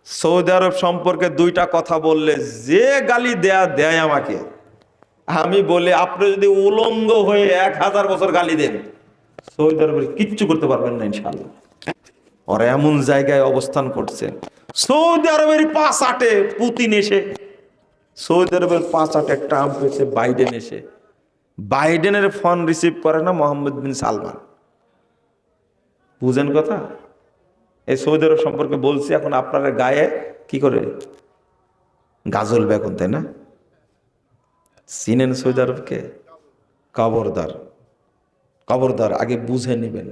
Saudi আরব সম্পর্কে দুইটা কথা বললে যে গালি দেয় আমাকে, আমি বলি আপনি যদি উলঙ্গ হয়ে 1000 বছর গালি দেন, সৌদি আরবের কিচ্ছু করতে পারবেন না ইনশাআল্লাহ। ওরা এমন জায়গায় অবস্থান করছে, সৌদি আরবের 5-8 পুতিন এসে, সৌদি আরবের 5-8 ট্রাম্প এসে, বাইডেন এসে, বাইডেনের ফোন রিসিভ করে না মোহাম্মদ বিন সালমান। বুঝেন কথা? এই সৌদি আরব সম্পর্কে বলছি, এখন আপনার গায়ে কি করে গাজল বেগুন, তাই না? চিনেন সৌদি আরবকে? খবরদার, খবরদার, আগে বুঝে নেবেন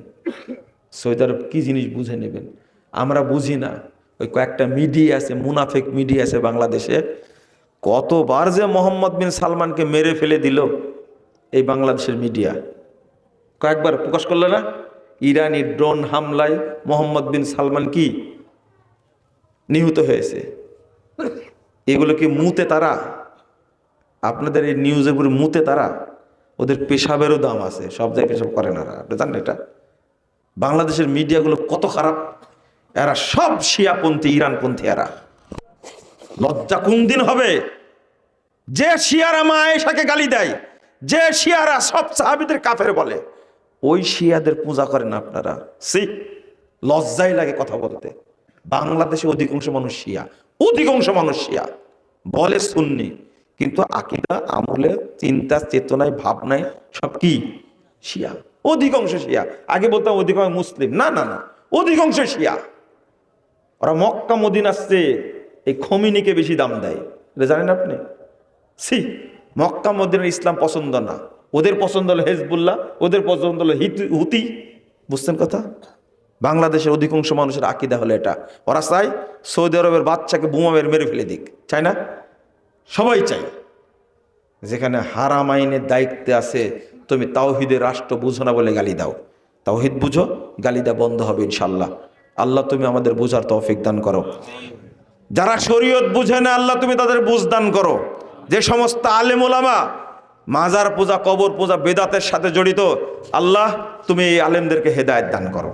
সৌদি আরব কি জিনিস, বুঝে নেবেন। আমরা বুঝি না। ওই কয়েকটা মিডিয়া আছে, মুনাফিক মিডিয়া আছে বাংলাদেশে, কতবার যে মোহাম্মদ বিন সালমানকে মেরে ফেলে দিল এই বাংলাদেশের মিডিয়া, কয়েকবার প্রকাশ করলো না? ইরানি ড্রোন হামলায় মোহাম্মদ বিন সালমান কি নিহত হয়েছে। এগুলো কি মুতে তারা? আপনাদের এই নিউজের উপরে মুতে তারা? ওদের পেশাবেরও দাম আছে, সব জায়গায় পেশাব করে না। আপনি জানেন এটা? বাংলাদেশের মিডিয়াগুলো কত খারাপ। এরা সব শিয়াপন্থী, ইরানপন্থী। এরা লজ্জা কোন দিন হবে? যে শিয়ারা মা আয়েশাকে গালি দেয়, যে শিয়ারা সব সাহাবীদের কাফের বলে, ওই শিয়াদের পূজা করেন আপনারা। সি, লজ্জাই লাগে কথা বলতে। বাংলাদেশে অধিকাংশ মানুষ শিয়া, অধিকাংশ মানুষ শিয়া বলে সুন্নি, কিন্তু আকীদা, আমলে, চিন্তা, চেতনায়, ভাবনায় সব কি শিয়া। অধিকাংশ শিয়া। আগে বলতাম অধিকাংশ মুসলিম, না না না, অধিকাংশ শিয়া। ওরা মক্কা মদিনা আসছে, এই খমিনিকে বেশি দাম দেয়, এটা জানেন আপনি? সি, মক্কা মদিনার ইসলাম পছন্দ না, ওদের পছন্দ হলো হেজবুল্লাহ, ওদের পছন্দ হলো হুতি। বুঝছেন কথা? বাংলাদেশের অধিকাংশ মানুষের আকীদা হলো এটা। ওরা চায় সৌদি আরবের বাচ্চাকে বোমা মেরে ফেলে দিক, চায় না? সবাই চাই। যেখানে হারাম আইনের দায়িত্বে আছে, তুমি তাওহীদের রাষ্ট্র বুঝো না বলে গালি দাও। তাওহীদ বুঝো, গালি দেওয়া বন্ধ হবে ইনশাল্লাহ। আল্লাহ তুমি আমাদের বোঝার তৌফিক দান করো। যারা শরীয়ত বুঝে না, আল্লাহ তুমি তাদের বুঝ দান করো। যে সমস্ত আলেম ওলামা মাজার পূজা, কবর পূজা, বেদাতের সাথে জড়িত, আল্লাহ তুমি এই আলেমদেরকে হেদায়েত দান করো।